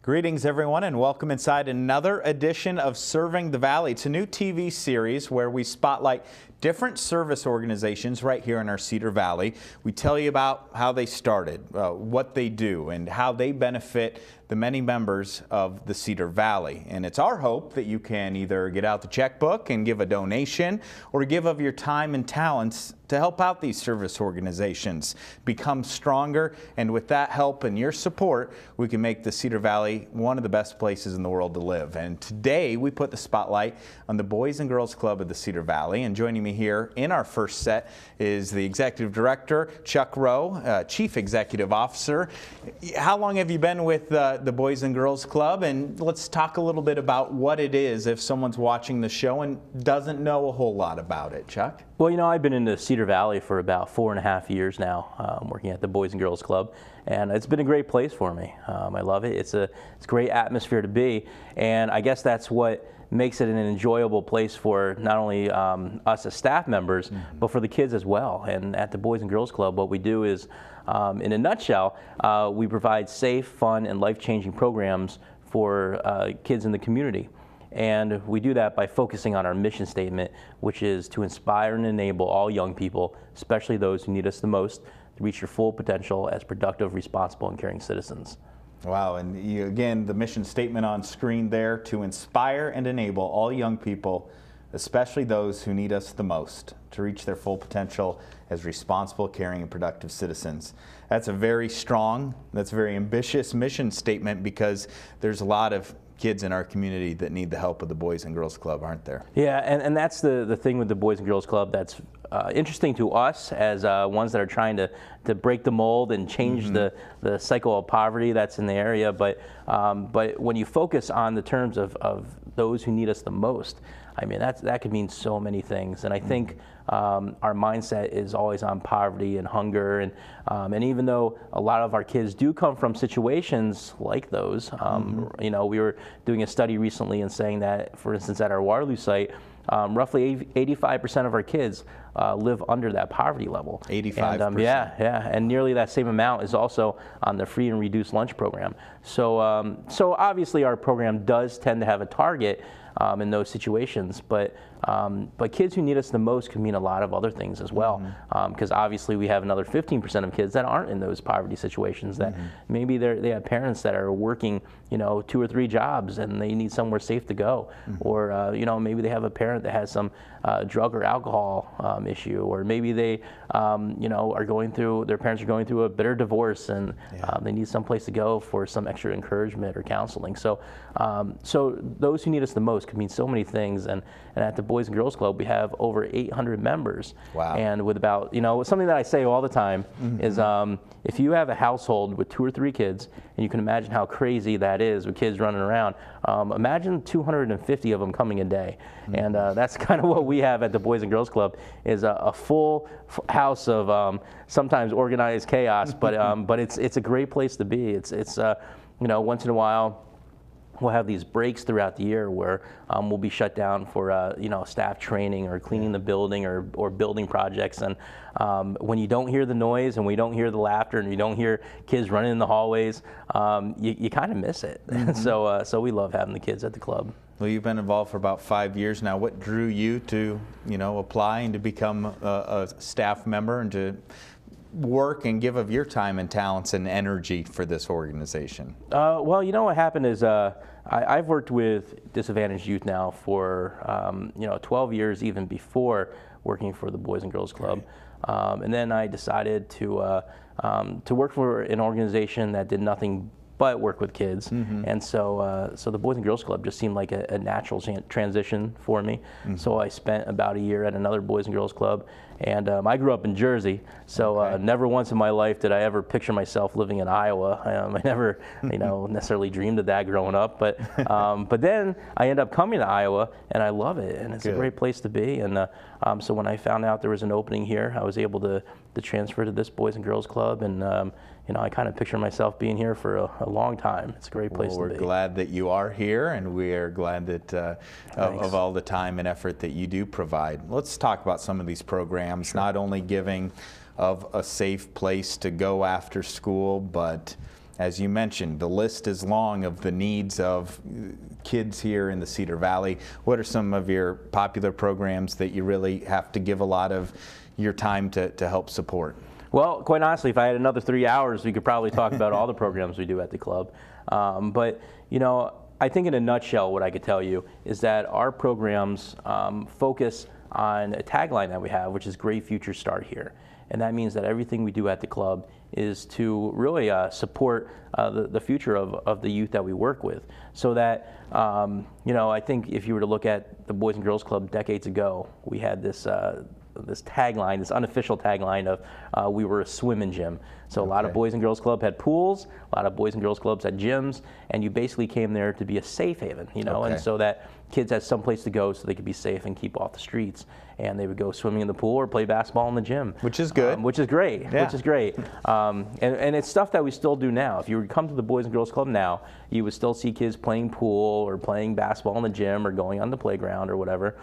Greetings, everyone, and welcome inside another edition of Serving the Valley. It's a new TV series where we spotlight different service organizations right here in our Cedar Valley. We tell you about how they started, what they do, and how they benefit the many members of the Cedar Valley. And it's our hope that you can either get out the checkbook and give a donation or give of your time and talents to help out these service organizations become stronger. And with that help and your support, we can make the Cedar Valley one of the best places in the world to live. And today we put the spotlight on the Boys and Girls Club of the Cedar Valley. And joining me here in our first set is the Executive Director, Chuck Rowe, Chief Executive Officer. How long have you been with the Boys and Girls Club? And let's talk a little bit about what it is if someone's watching the show and doesn't know a whole lot about it. Chuck? Well, you know, I've been in the Cedar Valley for about 4.5 years now, working at the Boys and Girls Club, and it's been a great place for me. I love it. It's a great atmosphere to be, and I guess that's what makes it an enjoyable place for not only us as staff members, but for the kids as well. And at the Boys and Girls Club, what we do is, in a nutshell, we provide safe, fun, and life-changing programs for kids in the community. And we do that by focusing on our mission statement, which is to inspire and enable all young people, especially those who need us the most, to reach their full potential as productive, responsible, and caring citizens. Wow, and again, the mission statement on screen there, to inspire and enable all young people, especially those who need us the most, to reach their full potential as responsible, caring, and productive citizens. That's a very strong, that's a very ambitious mission statement, because there's a lot of kids in our community that need the help of the Boys and Girls Club, aren't there? Yeah, and that's the thing with the Boys and Girls Club that's interesting to us as ones that are trying to break the mold and change the cycle of poverty that's in the area. But when you focus on the terms of those who need us the most, I mean, that could mean so many things. And I think our mindset is always on poverty and hunger. And even though a lot of our kids do come from situations like those, you know, we were doing a study recently and saying that, for instance, at our Waterloo site, roughly 85% of our kids live under that poverty level. 85%? Yeah, and nearly that same amount is also on the free and reduced lunch program. So, so obviously our program does tend to have a target in those situations, but kids who need us the most can mean a lot of other things as well, because obviously we have another 15% of kids that aren't in those poverty situations, that maybe they have parents that are working, you know, 2 or 3 jobs and they need somewhere safe to go, or you know, maybe they have a parent that has some drug or alcohol issue, or maybe they you know, their parents are going through a bitter divorce and they need some place to go for some extra encouragement or counseling. So so those who need us the most could mean so many things, and at the Boys and Girls Club we have over 800 members. Wow. And with about, you know, something that I say all the time is if you have a household with 2 or 3 kids, and you can imagine how crazy that is with kids running around, imagine 250 of them coming a day. And that's kind of what we have at the Boys and Girls Club, is a full house of sometimes organized chaos, but it's a great place to be. It's you know, once in a while we'll have these breaks throughout the year where we'll be shut down for you know, staff training or cleaning the building or building projects. And when you don't hear the noise and we don't hear the laughter and you don't hear kids running in the hallways, you kind of miss it. So we love having the kids at the club. Well, you've been involved for about 5 years now. What drew you to, you know, apply and to become a staff member and to work and give of your time and talents and energy for this organization? Well, you know, what happened is I've worked with disadvantaged youth now for you know, 12 years, even before working for the Boys and Girls Club. And then I decided to work for an organization that did nothing but work with kids. And so the Boys and Girls Club just seemed like a natural transition for me. So I spent about a year at another Boys and Girls Club, and I grew up in Jersey, so never once in my life did I ever picture myself living in Iowa. I never, you know, necessarily dreamed of that growing up, but then I ended up coming to Iowa, and I love it, and it's a great place to be. And so when I found out there was an opening here, I was able to transfer to this Boys and Girls Club, and you know, I kind of picture myself being here for a long time. It's a great place to be. We're glad that you are here, and we are glad that of all the time and effort that you do provide. Let's talk about some of these programs, not only giving of a safe place to go after school, but As you mentioned, the list is long of the needs of kids here in the Cedar Valley. What are some of your popular programs that you really have to give a lot of your time to help support? Well, quite honestly, if I had another 3 hours, we could probably talk about all the programs we do at the club. But, you know, I think in a nutshell, what I could tell you is that our programs focus on a tagline that we have, which is Great Futures Start Here. And that means that everything we do at the club is to really support the future of the youth that we work with. So that, you know, I think if you were to look at the Boys and Girls Club decades ago, we had this this tagline, this unofficial tagline of we were a swimming gym. So a lot of Boys and Girls Club had pools, a lot of Boys and Girls Clubs had gyms, and you basically came there to be a safe haven, you know, and so that kids had some place to go so they could be safe and keep off the streets. And they would go swimming in the pool or play basketball in the gym. Which is good. Which is great, which is great. And it's stuff that we still do now. If you would come to the Boys and Girls Club now, you would still see kids playing pool or playing basketball in the gym or going on the playground or whatever.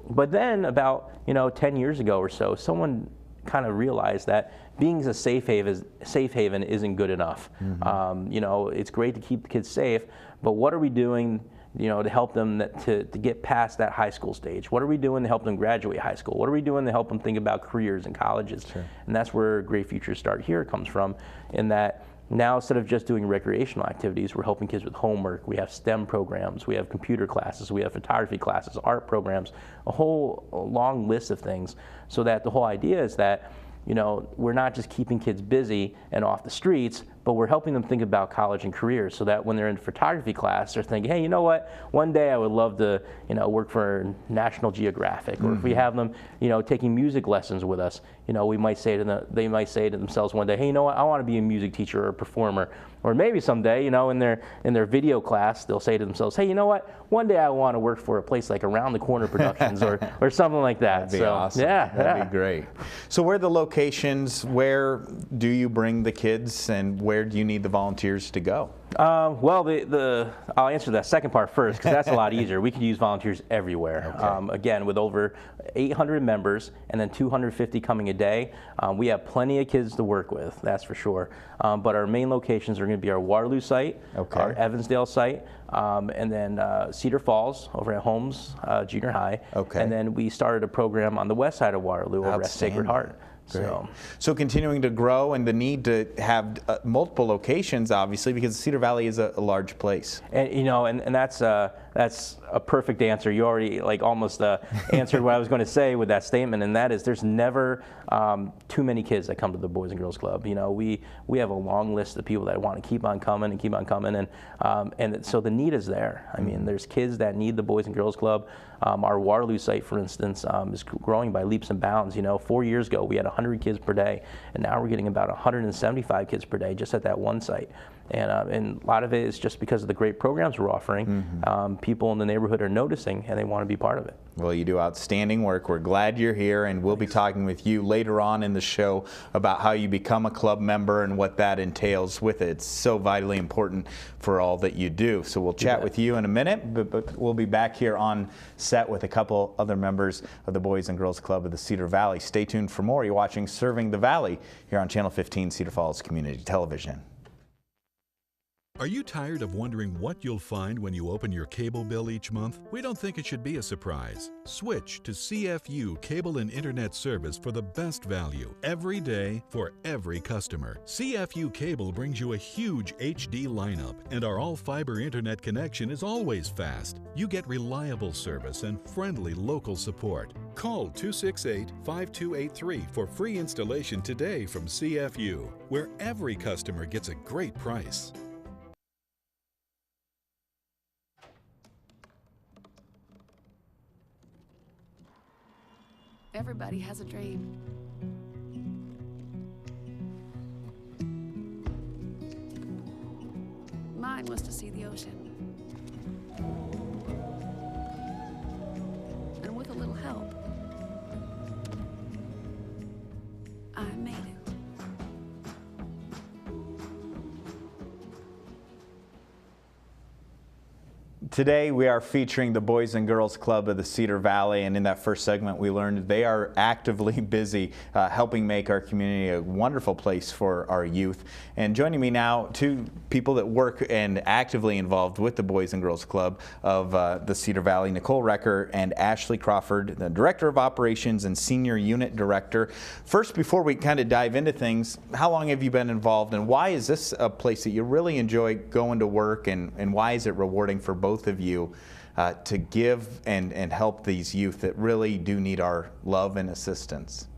But then about, you know, 10 years ago or so, someone kind of realized that being a safe haven isn't good enough. You know, it's great to keep the kids safe, but what are we doing, you know, to help them to get past that high school stage? What are we doing to help them graduate high school? What are we doing to help them think about careers and colleges? And that's where Great Futures Start Here comes from, in that now instead of just doing recreational activities, we're helping kids with homework. We have STEM programs, we have computer classes, we have photography classes, art programs, a whole long list of things. So that the whole idea is that, you know, we're not just keeping kids busy and off the streets, but we're helping them think about college and careers, so that when they're in photography class, they're thinking, hey, you know what, one day I would love to, you know, work for National Geographic. Or if we have them, you know, taking music lessons with us, you know, we might say to them, they might say to themselves one day, hey, you know what, I want to be a music teacher or a performer. Or maybe someday, you know, in their video class, they'll say to themselves, hey, you know what, one day I want to work for a place like Around the Corner Productions or something like that. That'd be awesome. Yeah, that'd be great. So where are the locations? Where do you bring the kids, and where do you need the volunteers to go? Well, I'll answer that second part first, because that's a lot easier. We could use volunteers everywhere. Again, with over 800 members and then 250 coming a day, we have plenty of kids to work with, that's for sure. But our main locations are going to be our Waterloo site, our Evansdale site, and then Cedar Falls over at Holmes Junior High. And then we started a program on the west side of Waterloo over at Sacred Heart. So continuing to grow, and the need to have multiple locations, obviously, because Cedar Valley is a large place. And you know, and that's a perfect answer. You already almost answered what I was going to say with that statement, and that is there's never too many kids that come to the Boys and Girls Club. You know, we have a long list of people that want to keep on coming and keep on coming, and so the need is there. I mean, there's kids that need the Boys and Girls Club. Our Waterloo site, for instance, is growing by leaps and bounds. You know, 4 years ago we had 100 kids per day, and now we're getting about 175 kids per day just at that one site. And a lot of it is just because of the great programs we're offering. People in the neighborhood are noticing, and they want to be part of it. Well, you do outstanding work. We're glad you're here, and we'll be talking with you later on in the show about how you become a club member and what that entails with it. It's so vitally important for all that you do. So we'll chat with you in a minute, but we'll be back here on set with a couple other members of the Boys and Girls Club of the Cedar Valley. Stay tuned for more. You're watching Serving the Valley here on Channel 15 Cedar Falls Community Television. Are you tired of wondering what you'll find when you open your cable bill each month? We don't think it should be a surprise. Switch to CFU Cable and Internet Service for the best value every day for every customer. CFU Cable brings you a huge HD lineup, and our all-fiber internet connection is always fast. You get reliable service and friendly local support. Call 268-5283 for free installation today from CFU, where every customer gets a great price. Everybody has a dream. Mine was to see the ocean. And with a little help, I made it. Today we are featuring the Boys and Girls Club of the Cedar Valley, and in that first segment we learned they are actively busy helping make our community a wonderful place for our youth. And joining me now, two people that work and actively involved with the Boys and Girls Club of the Cedar Valley, Nicole Recker and Ashley Crawford, the Director of Operations and Senior Unit Director. First, before we kind of dive into things, how long have you been involved, and why is this a place that you really enjoy going to work, and why is it rewarding for both of you to give and help these youth that really do need our love and assistance?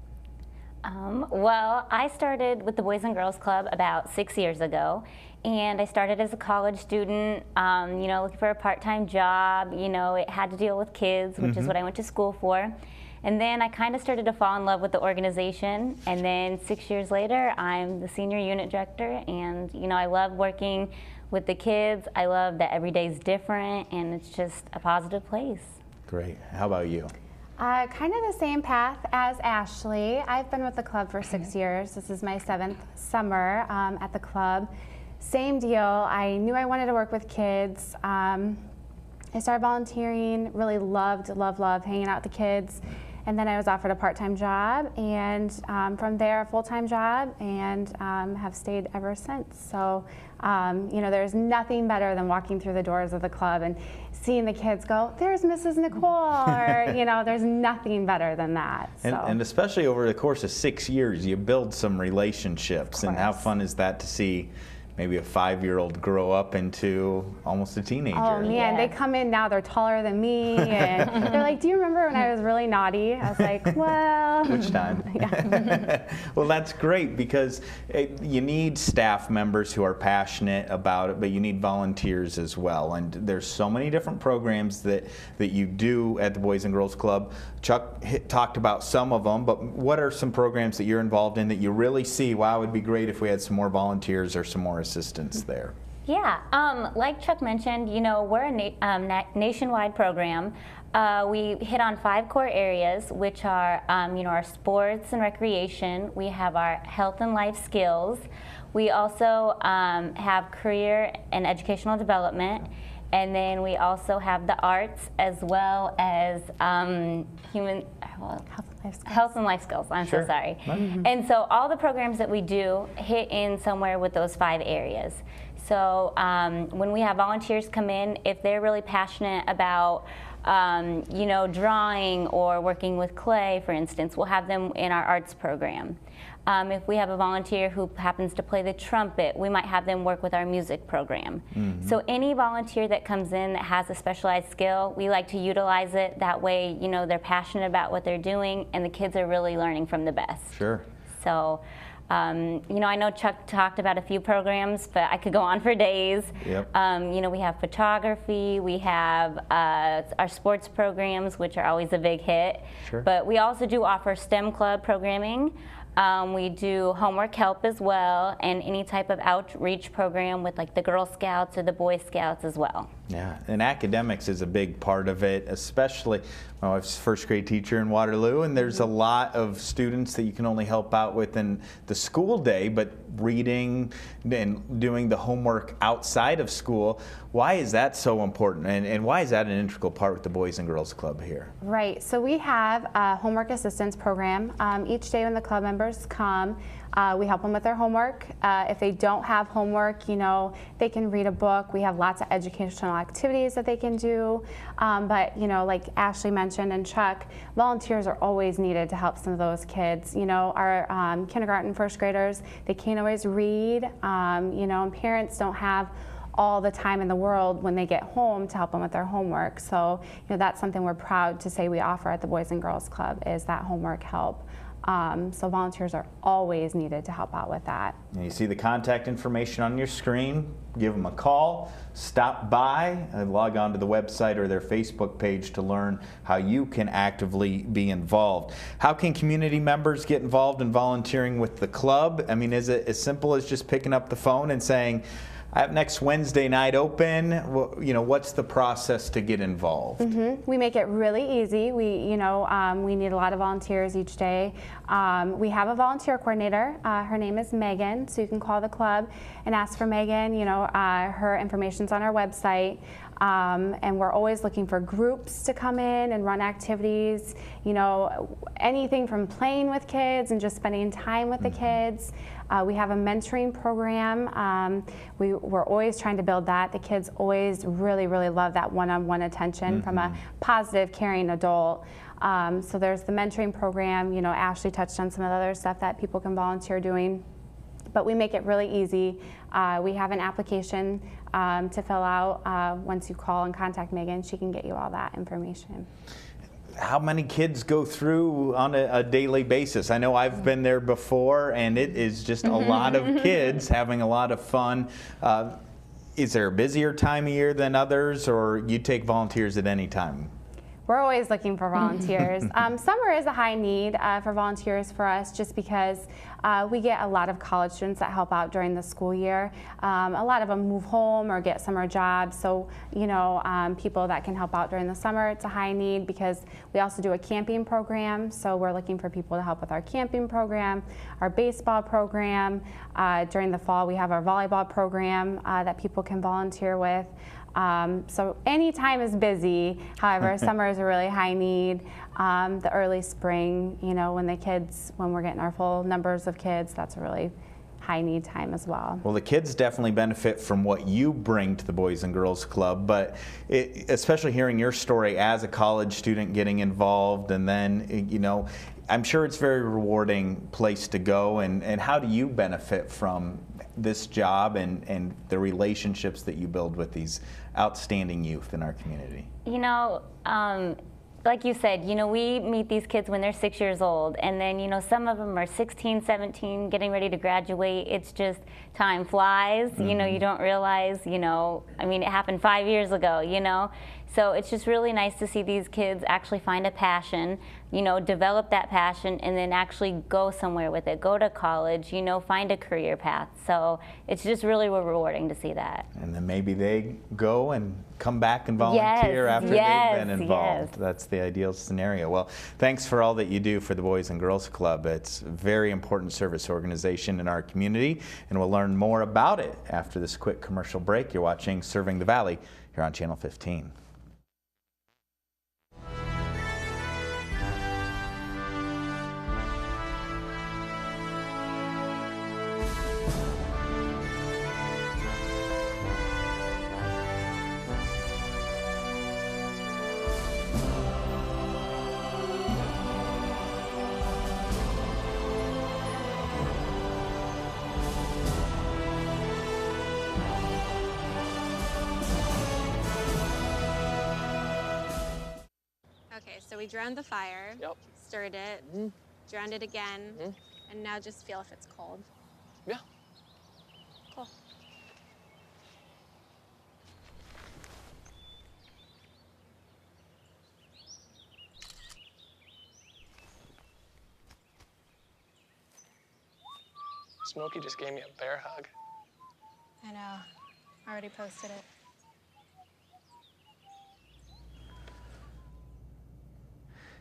Well, I started with the Boys and Girls Club about 6 years ago, and I started as a college student, looking for a part-time job. It had to deal with kids, which is what I went to school for. And then I kind of started to fall in love with the organization, and then 6 years later, I'm the Senior Unit Director, and I love working with the kids. I love that every day is different, and it's just a positive place. Great. How about you? Kind of the same path as Ashley. I've been with the club for 6 years. This is my 7th summer at the club. Same deal. I knew I wanted to work with kids. I started volunteering, really loved hanging out with the kids. And then I was offered a part-time job, and from there a full-time job, and have stayed ever since. So, there's nothing better than walking through the doors of the club and seeing the kids go, "There's Mrs. Nicole," or, there's nothing better than that. So. And especially over the course of 6 years, you build some relationships, and how fun is that to see maybe a 5-year-old grow up into almost a teenager. Oh man, they come in now, they're taller than me, and they're like, "Do you remember when I was really naughty?" I was like, "Well." Which time? Yeah. Well, that's great, because you need staff members who are passionate about it, but you need volunteers as well. And there's so many different programs that you do at the Boys and Girls Club. Chuck talked about some of them, but what are some programs that you're involved in that you really see, wow, it would be great if we had some more volunteers or some more assistance there? Yeah, like Chuck mentioned, we're a nationwide program. We hit on 5 core areas, which are, our sports and recreation. We have our health and life skills. We also have career and educational development. And then we also have the arts, as well as health and life skills. I'm so sorry. And so all the programs that we do hit in somewhere with those 5 areas. So when we have volunteers come in, if they're really passionate about drawing or working with clay, for instance, we'll have them in our arts program. If we have a volunteer who happens to play the trumpet, we might have them work with our music program. So any volunteer that comes in that has a specialized skill, we like to utilize it. That way, they're passionate about what they're doing, and the kids are really learning from the best. Sure. So, I know Chuck talked about a few programs, but I could go on for days. Yep. We have photography, we have our sports programs, which are always a big hit. Sure. But we also do offer STEM club programming. We do homework help as well, and any type of outreach program with like the Girl Scouts or the Boy Scouts as well. Yeah, and academics is a big part of it, especially, I was a first grade teacher in Waterloo, and there's a lot of students that you can only help out with in the school day, but reading and doing the homework outside of school, why is that so important, and why is that an integral part with the Boys and Girls Club here? Right, so we have a homework assistance program. Each day when the club members come, we help them with their homework. If they don't have homework, they can read a book. We have lots of educational activities that they can do. But, like Ashley mentioned and Chuck, volunteers are always needed to help some of those kids. Our kindergarten first graders, they can't always read, and parents don't have all the time in the world when they get home to help them with their homework. So, that's something we're proud to say we offer at the Boys and Girls Club, is that homework help. So volunteers are always needed to help out with that. And you see the contact information on your screen. Give them a call, stop by, and log on to the website or their Facebook page to learn how you can actively be involved. How can community members get involved in volunteering with the club? I mean, is it as simple as just picking up the phone and saying, I have next Wednesday night open? What's the process to get involved? We make it really easy. We need a lot of volunteers each day. We have a volunteer coordinator. Her name is Megan, so you can call the club and ask for Megan. Her information's on our website. And we're always looking for groups to come in and run activities, you know, anything from playing with kids and just spending time with the kids. We have a mentoring program. We're always trying to build that. The kids always really, really love that one-on-one attention from a positive, caring adult. So there's the mentoring program. You know, Ashley touched on some of the other stuff that people can volunteer doing. But we make it really easy. We have an application to fill out. Once you call and contact Megan, she can get you all that information. How many kids go through on a daily basis? I know I've been there before, and it is just a lot of kids having a lot of fun. Is there a busier time of year than others, or you take volunteers at any time? We're always looking for volunteers. Summer is a high need for volunteers for us, just because we get a lot of college students that help out during the school year. A lot of them move home or get summer jobs, so you know, people that can help out during the summer, it's a high need, because we also do a camping program, so we're looking for people to help with our camping program, our baseball program. During the fall, we have our volleyball program that people can volunteer with. So any time is busy. However, summer is a really high need. The early spring, you know, when we're getting our full numbers of kids, that's a really high need time as well. Well, the kids definitely benefit from what you bring to the Boys and Girls Club, but especially hearing your story as a college student getting involved, and then, you know, I'm sure it's a very rewarding place to go. And how do you benefit from this job and the relationships that you build with these outstanding youth in our community? You know, like you said, you know, we meet these kids when they're 6 years old, and then, you know, some of them are 16, 17, getting ready to graduate. It's just, time flies. You know, you don't realize, you know, I mean, it happened 5 years ago, you know. So it's just really nice to see these kids actually find a passion, you know, develop that passion, and then actually go somewhere with it, go to college, you know, find a career path. So it's just really rewarding to see that. And then maybe they go and come back and volunteer after they've been involved. Yes. That's the ideal scenario. Well, thanks for all that you do for the Boys and Girls Club. It's a very important service organization in our community, and we'll learn more about it after this quick commercial break. You're watching Serving the Valley here on Channel 15. Okay, so we drowned the fire, stirred it, drowned it again, and now just feel if it's cold. Yeah. Cool. Smokey just gave me a bear hug. I know. I already posted it.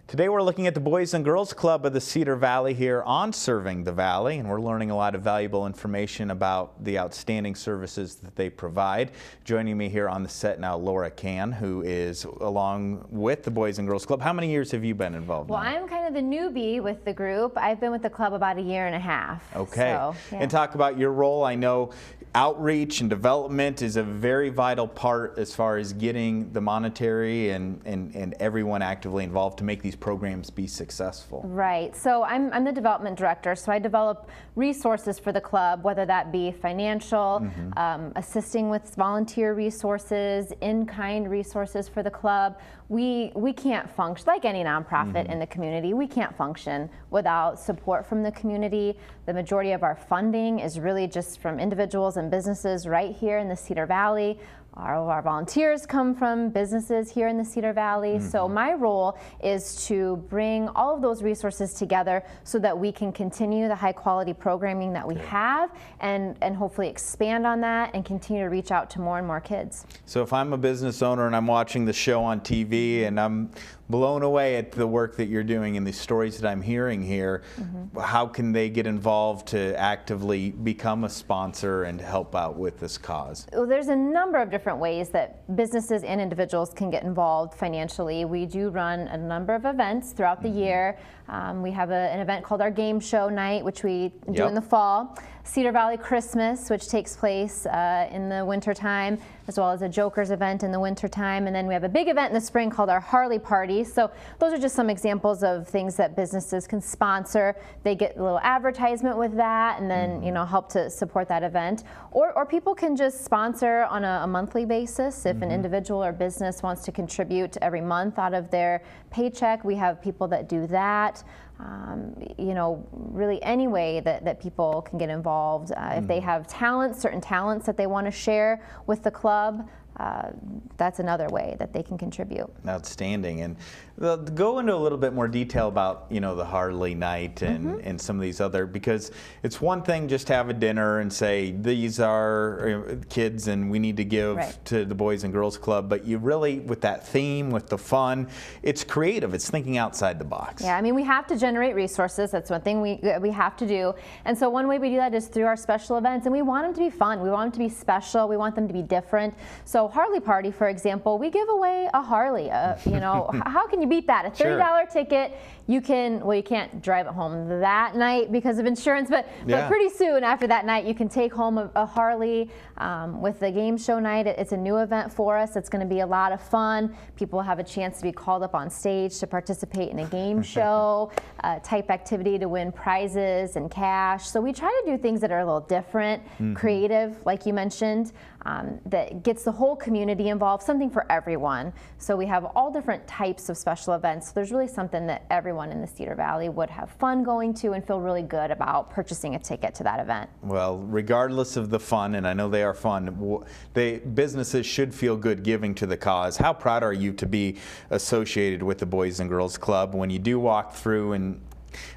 Today we're looking at the Boys and Girls Club of the Cedar Valley here on Serving the Valley, and we're learning a lot of valuable information about the outstanding services that they provide. Joining me here on the set now, Laura Can, who is along with the Boys and Girls Club. How many years have you been involved? Well, I'm kind of the newbie with the group. I've been with the club about 1.5 years. Okay. So, yeah. And talk about your role. I know outreach and development is a very vital part as far as getting the monetary and everyone actively involved to make these programs be successful. Right. So I'm the development director, so I develop resources for the club, whether that be financial, assisting with volunteer resources, in-kind resources for the club. We can't function, like any nonprofit in the community, we can't function without support from the community. The majority of our funding is really just from individuals and businesses right here in the Cedar Valley. All of our volunteers come from businesses here in the Cedar Valley. So my role is to bring all of those resources together so that we can continue the high quality programming that we have and hopefully expand on that and continue to reach out to more and more kids. So if I'm a business owner and I'm watching the show on TV and I'm blown away at the work that you're doing and the stories that I'm hearing here. How can they get involved to actively become a sponsor and help out with this cause? Well, there's a number of different ways that businesses and individuals can get involved financially. We do run a number of events throughout the year. We have an event called our Game Show Night, which we do in the fall. Cedar Valley Christmas, which takes place in the winter time, as well as a Joker's event in the winter time. And then we have a big event in the spring called our Harley Party. So those are just some examples of things that businesses can sponsor. They get a little advertisement with that, and then help to support that event. Or people can just sponsor on a monthly basis. If an individual or business wants to contribute every month out of their paycheck, we have people that do that. Really any way that people can get involved. If they have talents, certain talents that they want to share with the club, that's another way that they can contribute. Outstanding. And go into a little bit more detail about the Harley night and some of these other, because it's one thing just to have a dinner and say these are kids and we need to give to the Boys and Girls Club, but you really, with that theme, with the fun, it's creative, it's thinking outside the box. Yeah, I mean, we have to generate resources. That's one thing we have to do. And so one way we do that is through our special events, and we want them to be fun, we want them to be special, we want them to be different. So Harley Party, for example, we give away a Harley. How can you beat that? A $30 ticket. You can't drive it home that night because of insurance, but pretty soon after that night, you can take home a Harley with the Game Show Night. It's a new event for us. It's going to be a lot of fun. People have a chance to be called up on stage to participate in a game show type activity to win prizes and cash. So we try to do things that are a little different, creative, like you mentioned, that gets the whole community involved, something for everyone. So we have all different types of special events. So there's really something that everyone in the Cedar Valley would have fun going to and feel really good about purchasing a ticket to that event. Well, regardless of the fun, and I know they are fun, businesses should feel good giving to the cause. How proud are you to be associated with the Boys and Girls Club when you do walk through and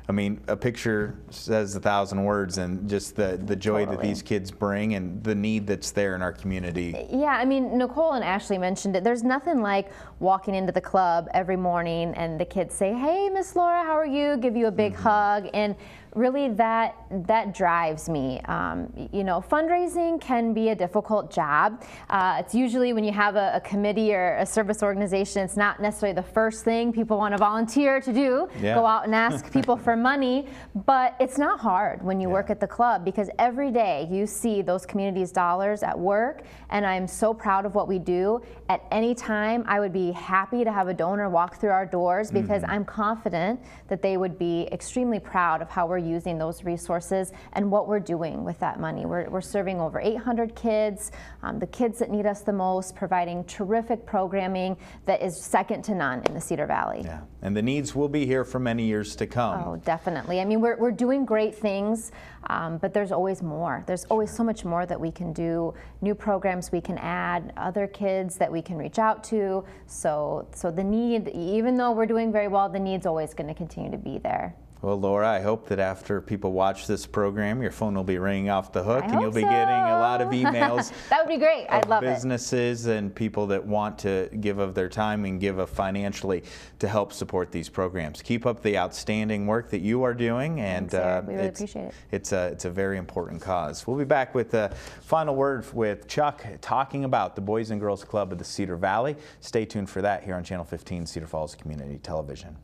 I mean, a picture says 1,000 words, and just the joy that these kids bring and the need that's there in our community. Yeah, I mean, Nicole and Ashley mentioned it. There's nothing like walking into the club every morning and the kids say, "Hey, Miss Laura, how are you?" Give you a big hug, and really that drives me. Fundraising can be a difficult job. It's usually when you have a committee or a service organization, it's not necessarily the first thing people want to volunteer to do, go out and ask people for money, but it's not hard when you work at the club, because every day you see those communities' dollars at work, and I'm so proud of what we do. At any time, I would be happy to have a donor walk through our doors, because I'm confident that they would be extremely proud of how we're using those resources and what we're doing with that money. We're serving over 800 kids, the kids that need us the most, providing terrific programming that is second to none in the Cedar Valley. Yeah, and the needs will be here for many years to come. Oh, definitely. I mean, we're doing great things, but there's always more. There's always so much more that we can do, new programs we can add, other kids that we can reach out to. So the need, even though we're doing very well, the need's always going to continue to be there. Well, Laura, I hope that after people watch this program, your phone will be ringing off the hook, and you'll be getting a lot of emails. That would be great. I'd love it. Businesses and people that want to give of their time and give of financially to help support these programs. Keep up the outstanding work that you are doing, and we really appreciate it. It's a very important cause. We'll be back with the final word with Chuck talking about the Boys and Girls Club of the Cedar Valley. Stay tuned for that here on Channel 15 Cedar Falls Community Television.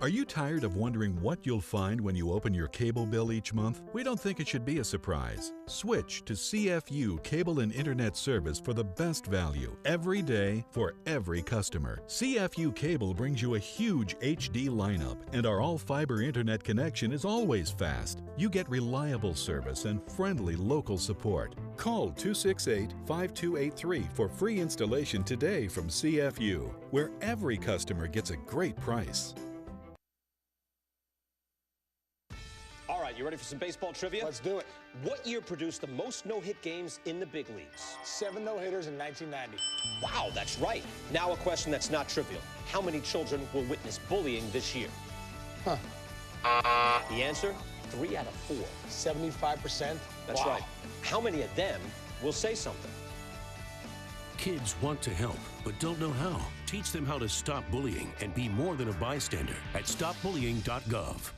Are you tired of wondering what you'll find when you open your cable bill each month? We don't think it should be a surprise. Switch to CFU Cable and Internet Service for the best value every day for every customer. CFU Cable brings you a huge HD lineup, and our all-fiber internet connection is always fast. You get reliable service and friendly local support. Call 268-5283 for free installation today from CFU, where every customer gets a great price. All right, you ready for some baseball trivia? Let's do it. What year produced the most no-hit games in the big leagues? 7 no-hitters in 1990. Wow, that's right. Now a question that's not trivial. How many children will witness bullying this year? Huh. The answer? 3 out of 4. 75%? That's right. How many of them will say something? Kids want to help, but don't know how. Teach them how to stop bullying and be more than a bystander at stopbullying.gov.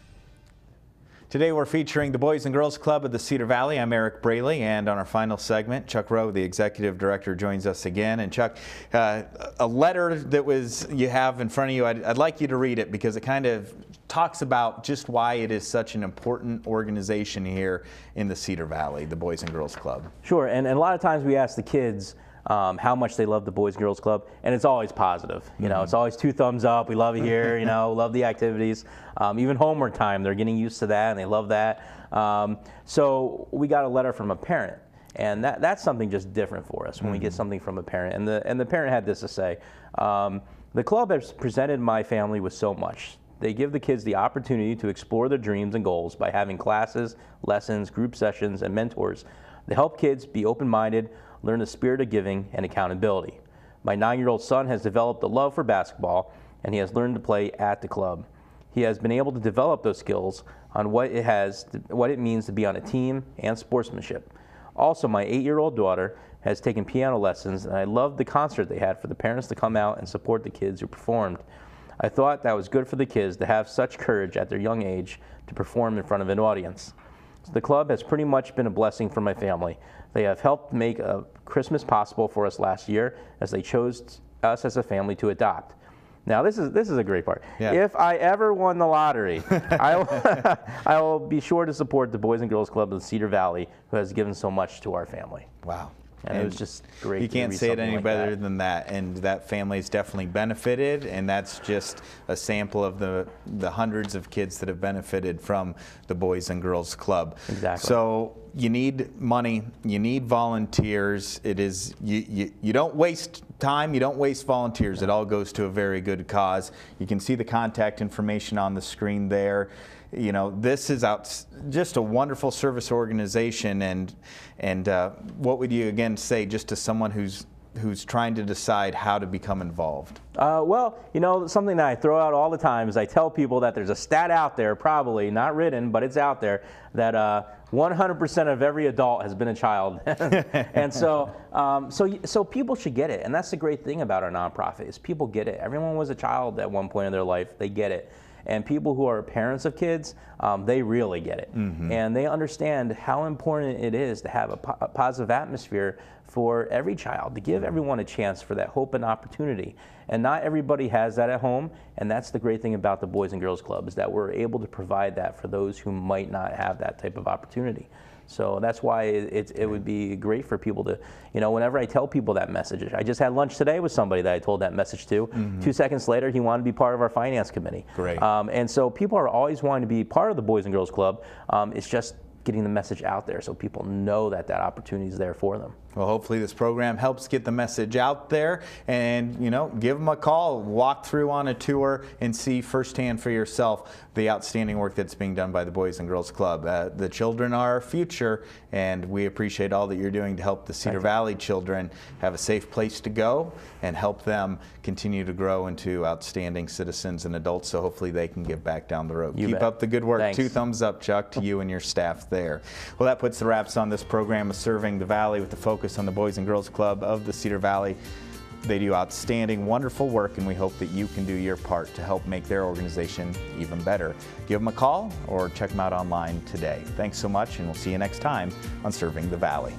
Today we're featuring the Boys and Girls Club of the Cedar Valley. I'm Eric Braley, and on our final segment, Chuck Rowe, the executive director, joins us again. And Chuck, a letter that you have in front of you, I'd like you to read it because it kind of talks about just why it is such an important organization here in the Cedar Valley, the Boys and Girls Club. Sure, and a lot of times we ask the kids how much they love the Boys and Girls Club, and it's always positive. You know, it's always 2 thumbs up. We love it here. You know, love the activities. Even homework time, they're getting used to that, and they love that. So we got a letter from a parent, and that's something just different for us when we get something from a parent. And the parent had this to say: the club has presented my family with so much. They give the kids the opportunity to explore their dreams and goals by having classes, lessons, group sessions, and mentors. They help kids be open-minded, learn the spirit of giving and accountability. My 9-year-old son has developed a love for basketball, and he has learned to play at the club. He has been able to develop those skills on what it means to be on a team and sportsmanship. Also, my 8-year-old daughter has taken piano lessons, and I loved the concert they had for the parents to come out and support the kids who performed. I thought that was good for the kids to have such courage at their young age to perform in front of an audience. So the club has pretty much been a blessing for my family. They have helped make a Christmas possible for us last year as they chose us as a family to adopt. Now this is a great part. Yeah. If I ever won the lottery, I will be sure to support the Boys and Girls Club of the Cedar Valley, who has given so much to our family. Wow. And it was just great. You can't say it any better than that. And that family's definitely benefited, and that's just a sample of the hundreds of kids that have benefited from the Boys and Girls Club. Exactly. So you need money, you need volunteers. It is you don't waste time, you don't waste volunteers. It all goes to a very good cause. You can see the contact information on the screen there. You know, this is just a wonderful service organization, and what would you again say just to someone who's trying to decide how to become involved? Well, you know, something that I throw out all the time is I tell people that there's a stat out there, probably not written, but it's out there, that 100% of every adult has been a child. And so people should get it. And that's the great thing about our nonprofit is people get it. Everyone was a child at one point in their life. They get it. And people who are parents of kids, they really get it. And they understand how important it is to have a positive atmosphere for every child, to give everyone a chance for that hope and opportunity. And not everybody has that at home, and that's the great thing about the Boys and Girls Club, is that we're able to provide that for those who might not have that type of opportunity. So that's why it would be great for people to, you know, whenever I tell people that message. I just had lunch today with somebody that I told that message to. 2 seconds later, he wanted to be part of our finance committee. Great. And so people are always wanting to be part of the Boys and Girls Club. It's just getting the message out there so people know that that opportunity is there for them. Well, hopefully this program helps get the message out there, and you know, give them a call, walk through on a tour, and see firsthand for yourself the outstanding work that's being done by the Boys and Girls Club. The children are our future, and we appreciate all that you're doing to help the Cedar Valley children have a safe place to go and help them continue to grow into outstanding citizens and adults, so hopefully they can give back down the road. Keep up the good work. Thanks. 2 thumbs up, Chuck, to you and your staff there. Well, that puts the wraps on this program of Serving the Valley with the focus on the Boys and Girls Club of the Cedar Valley. They do outstanding, wonderful work, and we hope that you can do your part to help make their organization even better. Give them a call or check them out online today. Thanks so much, and we'll see you next time on Serving the Valley.